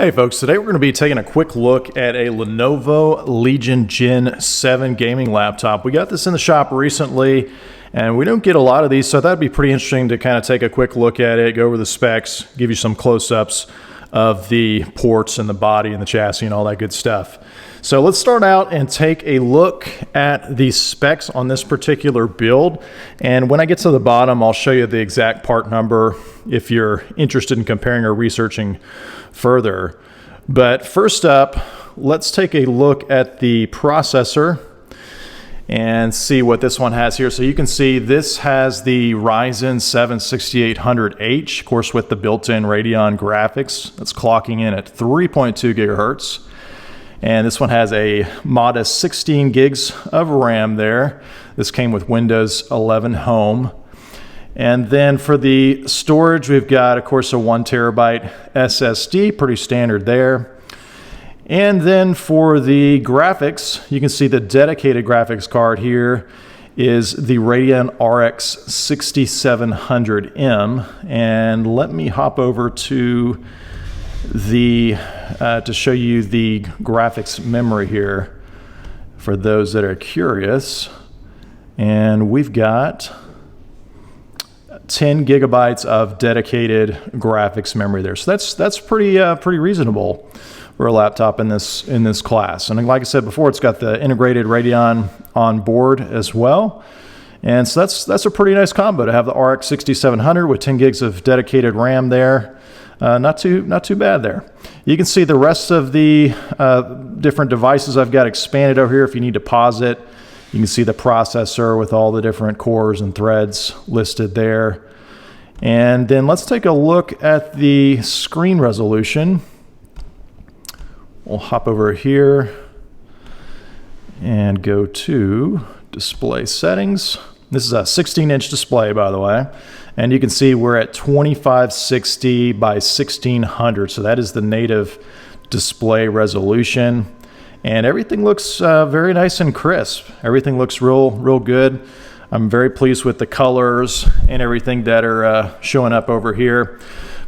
Hey folks, today we're going to be taking a quick look at a Lenovo Legion Gen 7 gaming laptop. We got this in the shop recently and we don't get a lot of these, so that'd be pretty interesting to kind of take a quick look at it, go over the specs, give you some close-ups of the ports and the body and the chassis and all that good stuff. So let's start out and take a look at the specs on this particular build. And when I get to the bottom, I'll show you the exact part number if you're interested in comparing or researching further. But first up, let's take a look at the processor and see what this one has here. So you can see this has the Ryzen 7 6800H, of course with the built-in Radeon graphics. That's clocking in at 3.2 gigahertz. And this one has a modest 16 gigs of RAM there. This came with Windows 11 Home. And then for the storage, we've got, of course, a 1 terabyte SSD, pretty standard there. And then for the graphics, you can see the dedicated graphics card here is the Radeon RX 6700M. And let me hop over to the to show you the graphics memory here for those that are curious. And we've got 10 gigabytes of dedicated graphics memory there. So that's pretty reasonable for a laptop in this class. And like I said before, it's got the integrated Radeon on board as well. And so that's a pretty nice combo to have the RX 6700 with 10 gigs of dedicated RAM there. Not too bad there. You can see the rest of the different devices I've got expanded over here if you need to pause it. You can see the processor with all the different cores and threads listed there. And then let's take a look at the screen resolution. We'll hop over here and go to display settings. This is a 16-inch display, by the way. And you can see we're at 2560 by 1600. So that is the native display resolution. And everything looks very nice and crisp. Everything looks real good. I'm very pleased with the colors and everything that are showing up over here.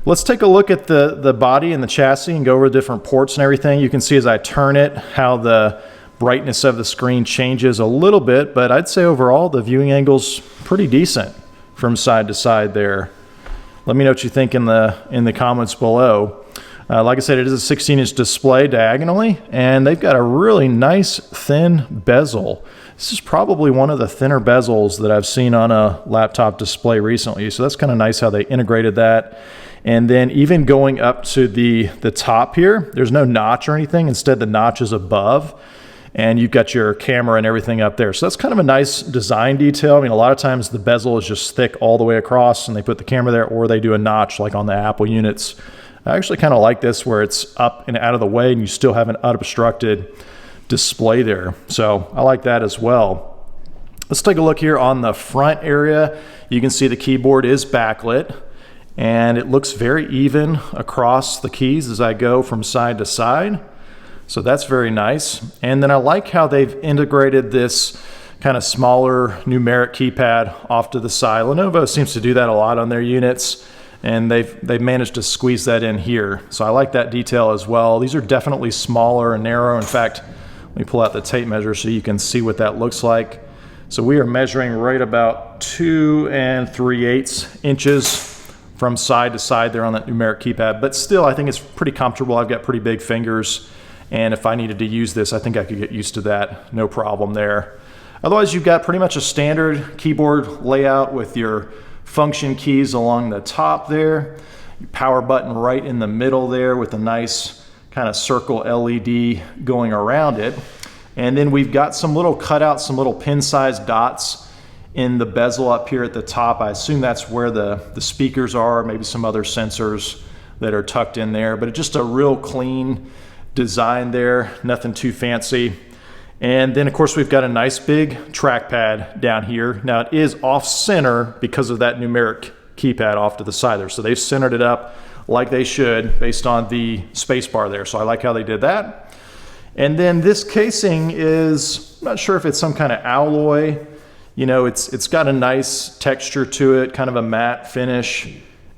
Let's take a look at the body and the chassis and go over the different ports and everything. You can see as I turn it how the brightness of the screen changes a little bit, but I'd say overall the viewing angle's pretty decent from side to side there. Let me know what you think in the comments below. Like I said, it is a 16-inch display diagonally, and they've got a really nice thin bezel. This is probably one of the thinner bezels that I've seen on a laptop display recently, so that's kind of nice how they integrated that. And then even going up to the top here, there's no notch or anything. Instead, the notch is above, and you've got your camera and everything up there. So that's kind of a nice design detail. I mean, a lot of times the bezel is just thick all the way across, and they put the camera there, or they do a notch like on the Apple units. I actually kind of like this where it's up and out of the way and you still have an unobstructed display there. So I like that as well. Let's take a look here on the front area. You can see the keyboard is backlit and it looks very even across the keys as I go from side to side. So that's very nice. And then I like how they've integrated this kind of smaller numeric keypad off to the side. Lenovo seems to do that a lot on their units, and they've managed to squeeze that in here. So I like that detail as well. These are definitely smaller and narrow. In fact, let me pull out the tape measure so you can see what that looks like. So we are measuring right about 2 3/8 inches from side to side there on that numeric keypad. But still, I think it's pretty comfortable. I've got pretty big fingers, and if I needed to use this, I think I could get used to that. No problem there. Otherwise, you've got pretty much a standard keyboard layout with your function keys along the top there, your power button right in the middle there with a nice kind of circle LED going around it. And then we've got some little cutouts, some little pin-sized dots in the bezel up here at the top. I assume that's where the speakers are, maybe some other sensors that are tucked in there, but it's just a real clean design there, nothing too fancy. And then of course we've got a nice big trackpad down here. Now it is off center because of that numeric keypad off to the side there. So they've centered it up like they should based on the space bar there. So I like how they did that. And then this casing is, I'm not sure if it's some kind of alloy. You know, it's got a nice texture to it, kind of a matte finish.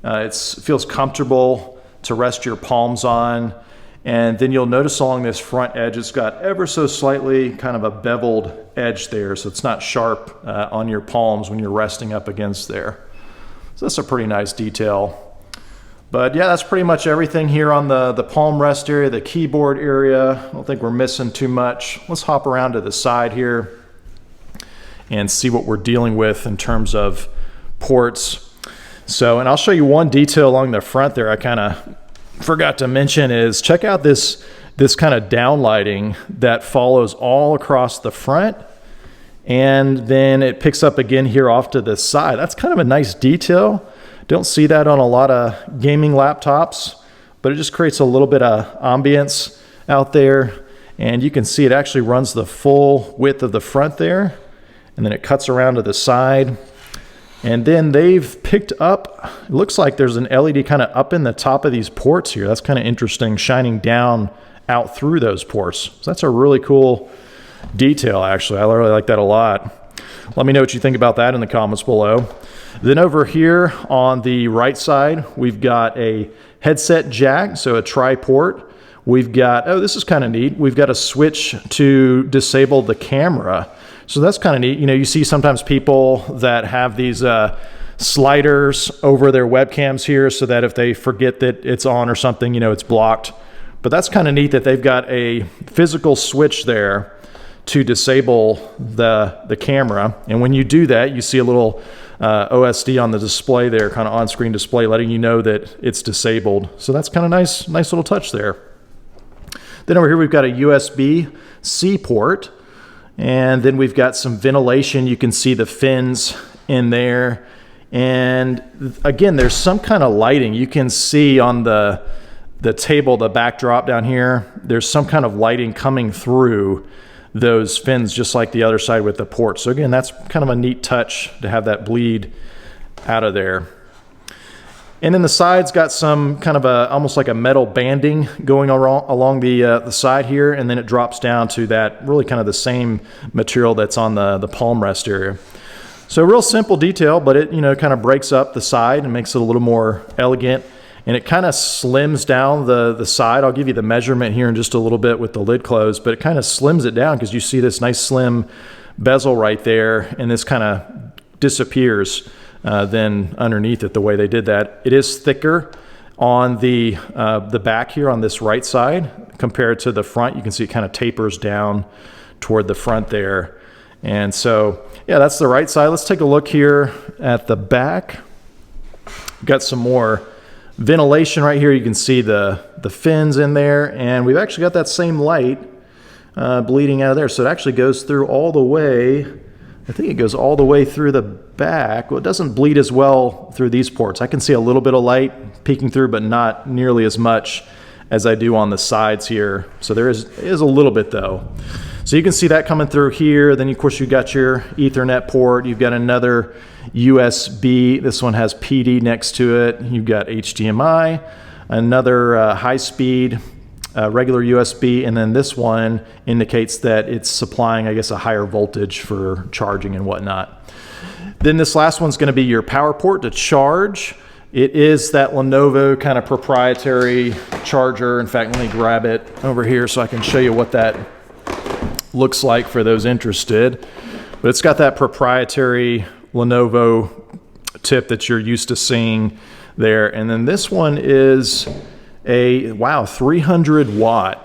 It feels comfortable to rest your palms on. And then you'll notice along this front edge, it's got ever so slightly kind of a beveled edge there, so it's not sharp on your palms when you're resting up against there. So that's a pretty nice detail. But yeah, that's pretty much everything here on the palm rest area, the keyboard area. I don't think we're missing too much. Let's hop around to the side here and see what we're dealing with in terms of ports. So, and I'll show you one detail along the front there I kind of forgot to mention is check out this kind of downlighting that follows all across the front, and then it picks up again here off to the side. That's kind of a nice detail. Don't see that on a lot of gaming laptops, but it just creates a little bit of ambience out there. And you can see it actually runs the full width of the front there, and then it cuts around to the side. And then they've picked up, it looks like there's an LED kind of up in the top of these ports here. That's kind of interesting, shining down out through those ports. So that's a really cool detail, actually. I really like that a lot. Let me know what you think about that in the comments below. Then over here on the right side, we've got a headset jack, so a tri-port. We've got, oh, this is kind of neat. We've got a switch to disable the camera. So that's kind of neat. You know, you see sometimes people that have these sliders over their webcams here so that if they forget that it's on or something, you know, it's blocked. But that's kind of neat that they've got a physical switch there to disable the camera. And when you do that, you see a little OSD on the display there, kind of on-screen display, letting you know that it's disabled. So that's kind of nice little touch there. Then over here, we've got a USB-C port. And then we've got some ventilation. You can see the fins in there. And again, there's some kind of lighting. You can see on the table, the backdrop down here, there's some kind of lighting coming through those fins, just like the other side with the port. So again, that's kind of a neat touch to have that bleed out of there. And then the side's got some kind of almost like a metal banding going along the side here, and then it drops down to that really kind of the same material that's on the palm rest area. So real simple detail, but it, you know, kind of breaks up the side and makes it a little more elegant, and it kind of slims down the side. I'll give you the measurement here in just a little bit with the lid closed, but it kind of slims it down because you see this nice slim bezel right there, and this kind of disappears then underneath it the way they did that. It is thicker on the back here on this right side compared to the front. You can see it kind of tapers down toward the front there. And so, yeah, that's the right side. Let's take a look here at the back. Got some more ventilation right here. You can see the fins in there, and we've actually got that same light bleeding out of there. So it actually goes through all the way. I think it goes all the way through the back. Well, it doesn't bleed as well through these ports. I can see a little bit of light peeking through, but not nearly as much as I do on the sides here. So there is a little bit though. So you can see that coming through here. Then of course you've got your Ethernet port. You've got another USB. This one has PD next to it. You've got HDMI, another high-speed regular USB, and then this one indicates that it's supplying, I guess, a higher voltage for charging and whatnot. Then this last one's going to be your power port to charge. It is that Lenovo kind of proprietary charger. In fact, let me grab it over here so I can show you what that looks like for those interested. But it's got that proprietary Lenovo tip that you're used to seeing there. And then this one is a, wow, 300 watt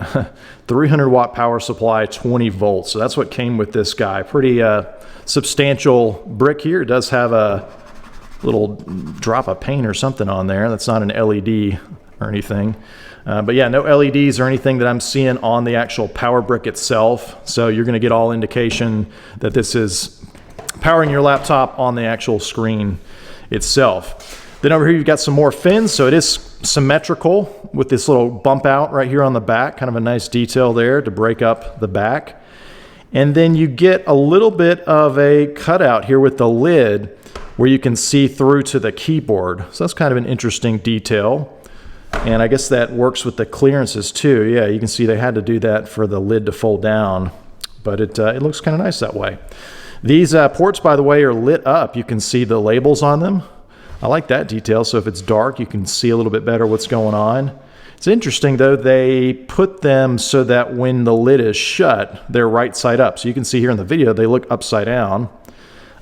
power supply, 20 volts. So that's what came with this guy. Pretty substantial brick here. It does have a little drop of paint or something on there. That's not an LED or anything. But yeah, no LEDs or anything that I'm seeing on the actual power brick itself. So you're going to get all indication that this is powering your laptop on the actual screen itself. Then over here you've got some more fins, so it is symmetrical with this little bump out right here on the back, kind of a nice detail there to break up the back. And then you get a little bit of a cutout here with the lid where you can see through to the keyboard. So that's kind of an interesting detail. And I guess that works with the clearances too. Yeah, you can see they had to do that for the lid to fold down, but it looks kind of nice that way. These ports, by the way, are lit up. You can see the labels on them. I like that detail, so if it's dark, you can see a little bit better what's going on. It's interesting though, they put them so that when the lid is shut, they're right side up. So you can see here in the video, they look upside down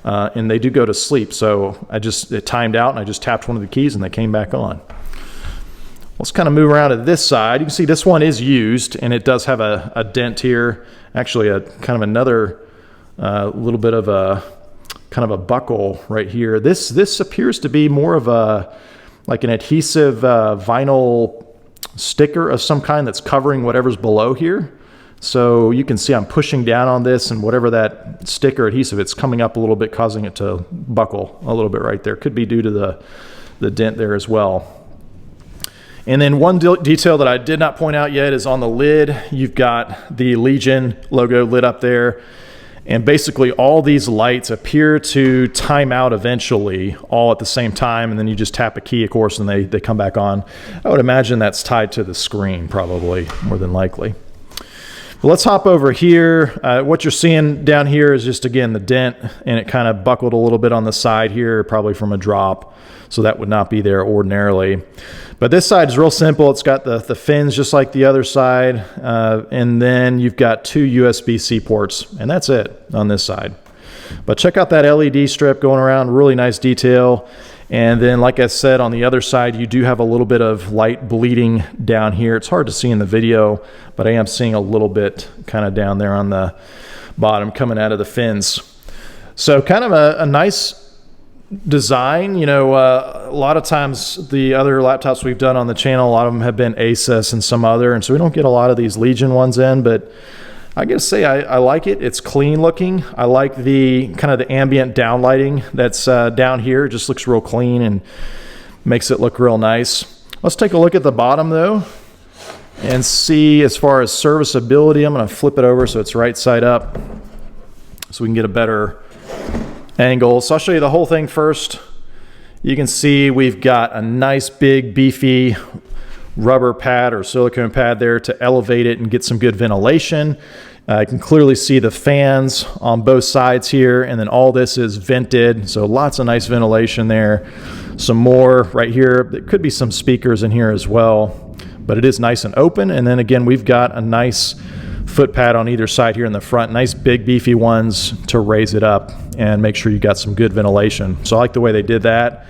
and they do go to sleep. So it timed out and I just tapped one of the keys and they came back on. Let's kind of move around to this side. You can see this one is used and it does have a dent here. Actually a kind of another little bit of a kind of a buckle right here. This appears to be more of a like an adhesive vinyl sticker of some kind that's covering whatever's below here. So you can see I'm pushing down on this and whatever that sticker adhesive, it's coming up a little bit, causing it to buckle a little bit right there. Could be due to the dent there as well. And then one detail that I did not point out yet is on the lid. You've got the Legion logo lit up there. And basically all these lights appear to time out eventually all at the same time. And then you just tap a key, of course, and they come back on. I would imagine that's tied to the screen probably, more than likely. But let's hop over here. What you're seeing down here is just, again, the dent, and it kind of buckled a little bit on the side here, probably from a drop. So that would not be there ordinarily. But this side is real simple. It's got the fins just like the other side. And then you've got 2 USB-C ports, and that's it on this side. But check out that LED strip going around, really nice detail. And then, like I said, on the other side, you do have a little bit of light bleeding down here. It's hard to see in the video, but I am seeing a little bit kind of down there on the bottom coming out of the fins. So kind of a nice design. You know, a lot of times the other laptops we've done on the channel, a lot of them have been Asus and some other, and so we don't get a lot of these Legion ones in, but I gotta say I like it. It's clean looking. I like the kind of the ambient downlighting that's down here. It just looks real clean and makes it look real nice. Let's take a look at the bottom though and see as far as serviceability. I'm gonna flip it over so it's right side up so we can get a better angle. So I'll show you the whole thing first. You can see we've got a nice big beefy rubber pad or silicone pad there to elevate it and get some good ventilation. You can clearly see the fans on both sides here, and then all this is vented, so lots of nice ventilation there. Some more right here. There could be some speakers in here as well, but it is nice and open. And then again, we've got a nice foot pad on either side here in the front, nice big beefy ones to raise it up and make sure you got some good ventilation. So I like the way they did that.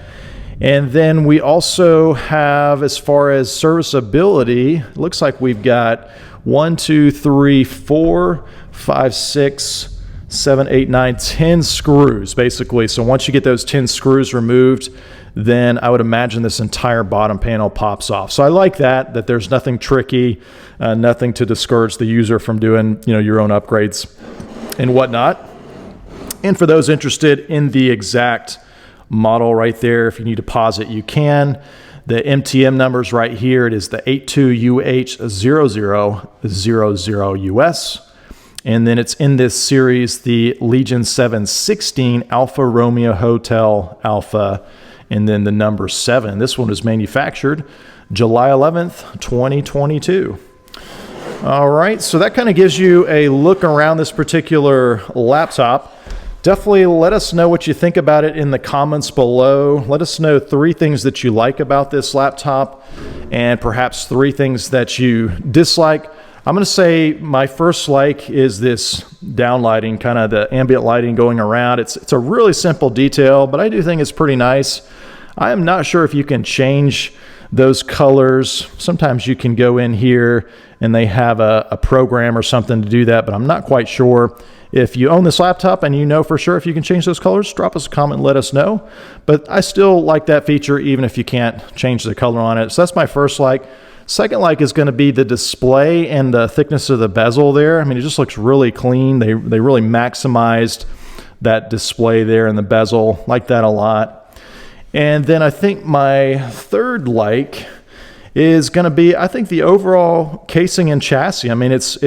And then we also have, as far as serviceability, it looks like we've got 1, 2, 3, 4, 5, 6, 7, 8, 9, 10 screws basically. So once you get those 10 screws removed, then I would imagine this entire bottom panel pops off. So I like that there's nothing tricky, nothing to discourage the user from doing, you know, your own upgrades and whatnot. And for those interested in the exact model right there, if you need to pause it, you can. The MTM numbers right here, it is the 82UH0000US. And then it's in this series, the Legion 7 16 Alpha Romeo Hotel Alpha, and then the number 7. This one was manufactured July 11th, 2022. All right, so that kind of gives you a look around this particular laptop. Definitely let us know what you think about it in the comments below. Let us know 3 things that you like about this laptop and perhaps 3 things that you dislike. I'm going to say my first like is this downlighting, kind of the ambient lighting going around. It's a really simple detail, but I do think it's pretty nice. I am not sure if you can change those colors. Sometimes you can go in here and they have a program or something to do that, but I'm not quite sure. If you own this laptop and you know for sure if you can change those colors, drop us a comment and let us know. But I still like that feature even if you can't change the color on it. So that's my first like. Second like is going to be the display and the thickness of the bezel there. I mean, it just looks really clean. They really maximized that display there and the bezel. Like that a lot. And then I think my third like is going to be, I think, the overall casing and chassis. I mean, it's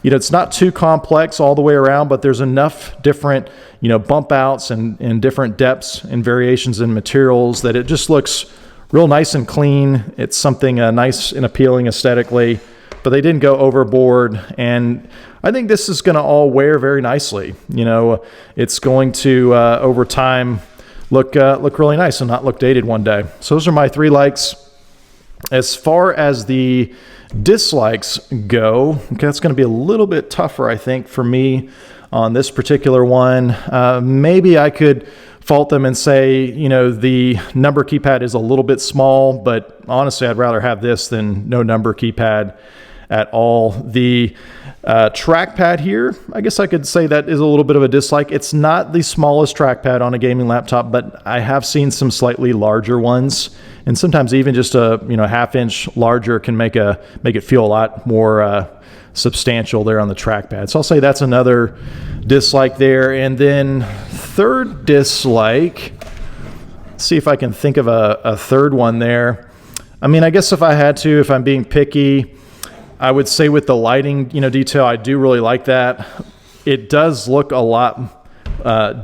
you know, it's not too complex all the way around, but there's enough different, you know, bump outs and different depths and variations in materials that it just looks real nice and clean. It's something nice and appealing aesthetically, but they didn't go overboard. And I think this is going to all wear very nicely. You know, it's going to over time look really nice and not look dated one day. So those are my 3 likes. As far as the dislikes go, okay, that's going to be a little bit tougher, I think, for me on this particular one. Maybe I could fault them and say, you know, the number keypad is a little bit small, but honestly, I'd rather have this than no number keypad at all. The trackpad here, I guess I could say that is a little bit of a dislike. It's not the smallest trackpad on a gaming laptop, but I have seen some slightly larger ones, and sometimes even just a half-inch larger can make it feel a lot more substantial there on the trackpad. So I'll say that's another dislike there. And then third dislike, let's see if I can think of a third one there. I mean, I guess if I'm being picky, I would say with the lighting, detail, I do really like that. It does look a lot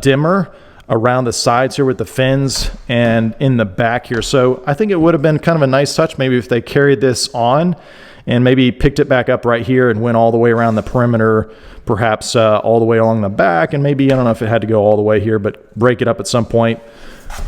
dimmer around the sides here with the fins and in the back here. So I think it would have been kind of a nice touch maybe if they carried this on and maybe picked it back up right here and went all the way around the perimeter, perhaps all the way along the back, and maybe, I don't know if it had to go all the way here, but break it up at some point.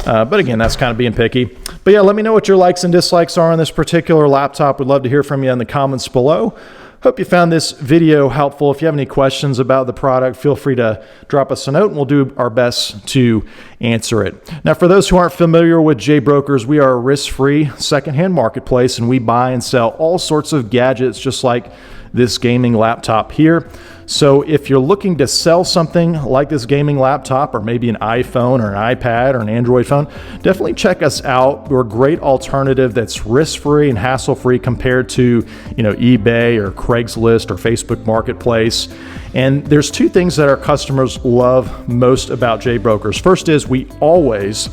But again, that's kind of being picky. But yeah, let me know what your likes and dislikes are on this particular laptop. Would love to hear from you in the comments below. Hope you found this video helpful. If you have any questions about the product, feel free to drop us a note and we'll do our best to answer it. Now, for those who aren't familiar with JBrokers, we are a risk-free secondhand marketplace, and we buy and sell all sorts of gadgets just like this gaming laptop here. So if you're looking to sell something like this gaming laptop, or maybe an iPhone or an iPad or an Android phone, definitely check us out. We're a great alternative that's risk-free and hassle-free compared to eBay or Craigslist or Facebook Marketplace. And there's two things that our customers love most about JBrokers. First is we always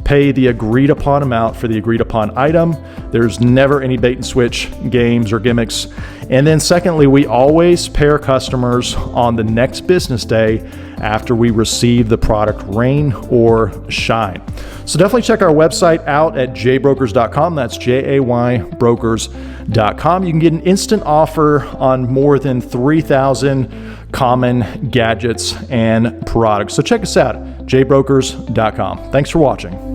pay the agreed upon amount for the agreed upon item. There's never any bait and switch games or gimmicks. And then secondly, we always pay our customers on the next business day after we receive the product, rain or shine. So definitely check our website out at jaybrokers.com. That's JAYbrokers.com. You can get an instant offer on more than 3,000 common gadgets and products. So check us out, jaybrokers.com. Thanks for watching.